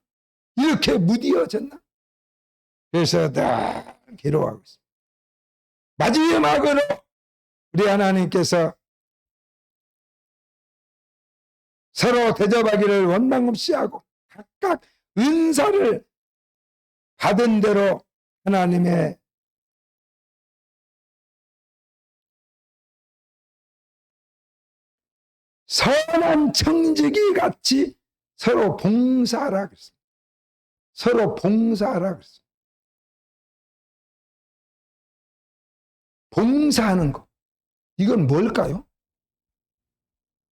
이렇게 무디어졌나? 그래서 늘 괴로워하고 있어요. 마지막으로 우리 하나님께서 서로 대접하기를 원망 없이 하고 각각 은사를 받은 대로 하나님의 선한 청지기 같이 서로 봉사하라 그랬습니다. 서로 봉사하라 그랬습니다. 봉사하는 것. 이건 뭘까요?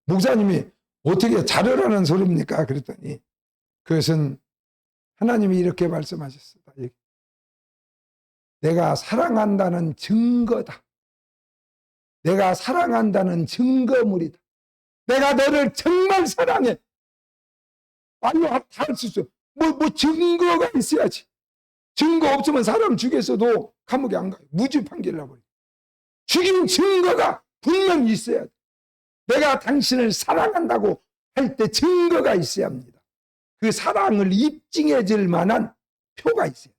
목사님이 어떻게 잘하라는 소리입니까? 그랬더니 그것은 하나님이 이렇게 말씀하셨습니다. 내가 사랑한다는 증거다. 내가 사랑한다는 증거물이다. 내가 너를 정말 사랑해. 말로 다 할 수 있어. 뭐 증거가 있어야지. 증거 없으면 사람 죽여서도 감옥에 안 가요. 무죄 판결 나버려. 죽인 증거가 분명히 있어야 돼. 내가 당신을 사랑한다고 할 때 증거가 있어야 합니다. 그 사랑을 입증해 줄 만한 표가 있어요.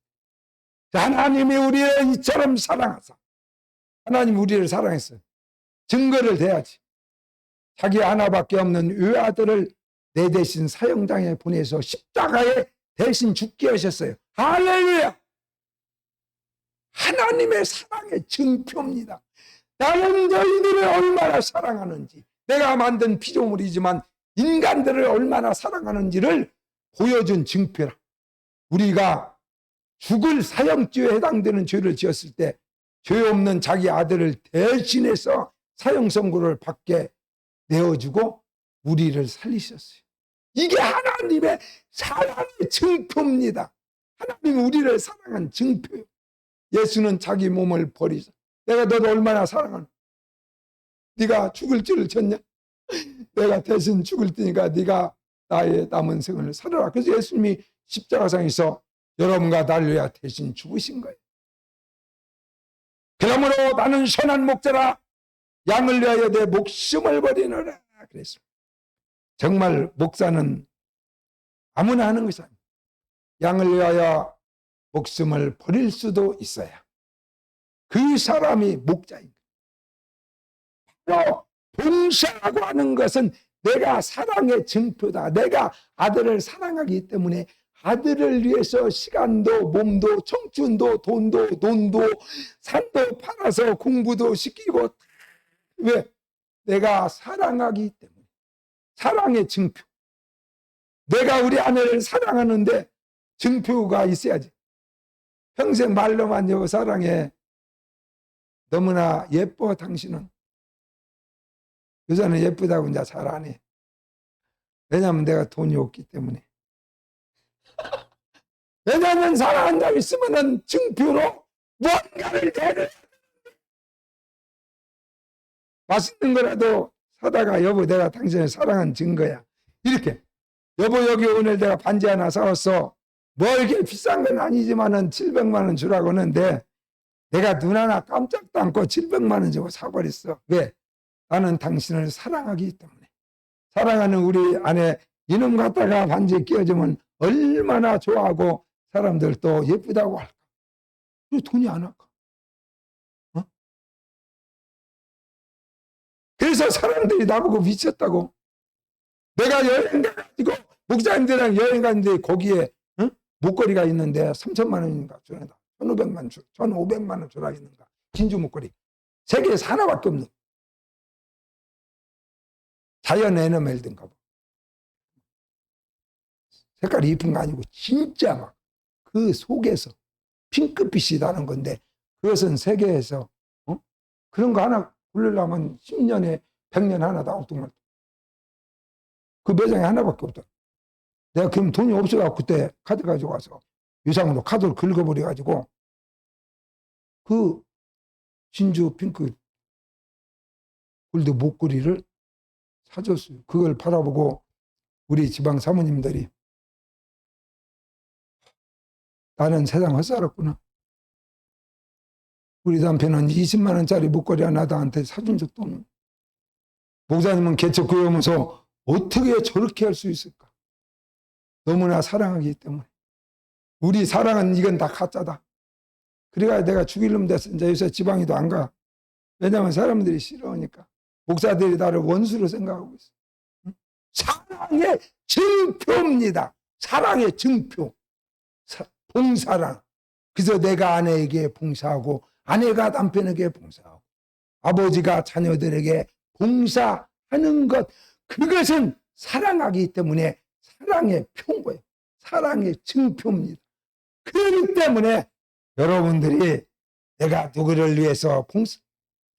하나님이 우리를 이처럼 사랑하사. 하나님 우리를 사랑했어요. 증거를 대야지. 자기 하나밖에 없는 외아들을 내 대신 사형장에 보내서 십자가에 대신 죽게 하셨어요. 할렐루야! 하나님의 사랑의 증표입니다. 나는 너희들을 얼마나 사랑하는지, 내가 만든 피조물이지만 인간들을 얼마나 사랑하는지를 보여준 증표라. 우리가 죽을 사형죄에 해당되는 죄를 지었을 때 죄 없는 자기 아들을 대신해서 사형 선고를 받게 내어주고 우리를 살리셨어요. 이게 하나님의 사랑의 증표입니다. 하나님이 우리를 사랑한 증표요. 예수는 자기 몸을 버리자. 내가 너를 얼마나 사랑하는? 네가 죽을 줄을 쳤냐? 내가 대신 죽을 테니까 네가 나의 남은 생을 살아라. 그래서 예수님이 십자가상에서 여러분과 나를 위해 대신 죽으신 거예요. 그러므로 나는 선한 목자라 양을 위하여 내 목숨을 버리노라 그랬습니다. 정말 목사는 아무나 하는 것이 아닙니다. 양을 위하여 목숨을 버릴 수도 있어야 그 사람이 목자인 거예요. 바로 봉사라고 하는 것은 내가 사랑의 증표다. 내가 아들을 사랑하기 때문에 아들을 위해서 시간도 몸도 청춘도 돈도 산도 팔아서 공부도 시키고. 왜? 내가 사랑하기 때문에. 사랑의 증표. 내가 우리 아내를 사랑하는데 증표가 있어야지. 평생 말로만 여보 사랑해. 너무나 예뻐 당신은. 여자는 예쁘다고 이제 잘 안 해. 왜냐하면 내가 돈이 없기 때문에. 왜냐하면 사랑한다고 있으면은 증표로 무언가를 내는. 맛있는 거라도 사다가 여보 내가 당신을 사랑한 증거야. 이렇게. 여보 여기 오늘 내가 반지 하나 사왔어. 뭐 이렇게 비싼 건 아니지만은 700만 원 주라고 하는데 내가 눈 하나 깜짝도 않고 700만 원 주고 사버렸어. 왜? 나는 당신을 사랑하기 때문에. 사랑하는 우리 안에 이놈 갖다가 반지에 끼워주면 얼마나 좋아하고 사람들 또 예쁘다고 할까. 왜 돈이 안 할까? 어? 그래서 사람들이 나보고 미쳤다고. 내가 여행 가가지고 목사님들이랑 여행 갔는데 거기에 목걸이가 있는데 3천만 원인가 주는다. 1,500만 원 주라 했는가. 진주 목걸이. 세계에서 하나밖에 없는. 자연 에너멜든가 봐. 색깔이 이쁜 거 아니고 진짜 막 그 속에서 핑크빛이 나는 건데 그것은 세계에서 그런 거 하나 고르려면 10년에 100년 하나 나오던 말. 그 매장에 하나밖에 없다. 내가 그럼 돈이 없어가지고 그때 카드 가지고 와서 유상으로 카드를 긁어버려가지고 그 진주 핑크 골드 목걸이를 사줬어요. 그걸 바라보고 우리 지방 사모님들이 나는 세상 헛살았구나. 우리 남편은 20만 원짜리 목걸이 하나 나한테 사준 적도 없는. 목사님은 개척 교회 오면서 어떻게 저렇게 할 수 있을까? 너무나 사랑하기 때문에. 우리 사랑은 이건 다 가짜다. 그래가 내가 죽일 놈 됐어. 이제 요새 지방에도 안 가. 왜냐하면 사람들이 싫어하니까. 목사들이 나를 원수로 생각하고 있어. 사랑의 증표입니다. 사랑의 증표. 봉사랑. 그래서 내가 아내에게 봉사하고 아내가 남편에게 봉사하고 아버지가 자녀들에게 봉사하는 것, 그것은 사랑하기 때문에 사랑의 표인 거예요. 사랑의 증표입니다. 그렇기 때문에 여러분들이 내가 누구를 위해서 봉사,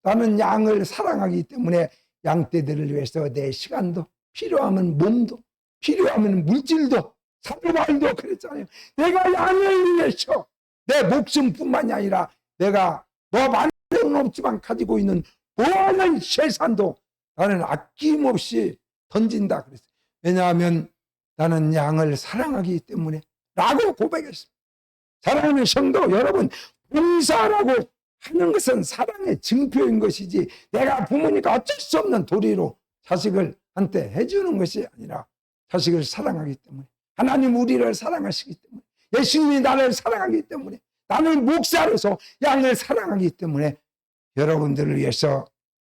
나는 양을 사랑하기 때문에 양떼들을 위해서 내 시간도, 필요하면 몸도, 필요하면 물질도, 사료말도 그랬잖아요. 내가 양을 위해서 내 목숨뿐만이 아니라 내가 뭐 많은 건 없지만 가지고 있는 모든 재산도 나는 아낌없이 던진다 그랬어요. 왜냐하면 나는 양을 사랑하기 때문에 라고 고백했습니다. 사랑하는 성도 여러분, 봉사라고 하는 것은 사랑의 증표인 것이지 내가 부모니까 어쩔 수 없는 도리로 자식을 한테 해주는 것이 아니라 자식을 사랑하기 때문에, 하나님 우리를 사랑하시기 때문에, 예수님이 나를 사랑하기 때문에, 나는 목사로서 양을 사랑하기 때문에 여러분들을 위해서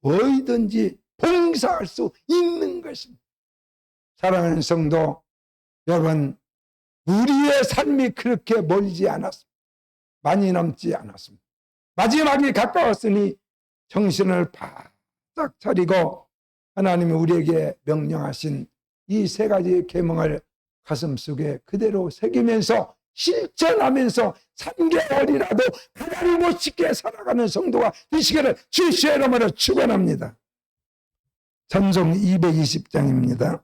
뭐든지 봉사할 수 있는 것입니다. 사랑하는 성도 여러분, 우리의 삶이 그렇게 멀지 않았습니다. 많이 남지 않았습니다. 마지막이 가까웠으니 정신을 바짝 차리고 하나님이 우리에게 명령하신 이 세 가지 계명을 가슴속에 그대로 새기면서 실천하면서 3개월이라도 가다리 못쉽게 살아가는 성도가 되시기를 주의 이름으로 축원합니다. 찬송 220장입니다.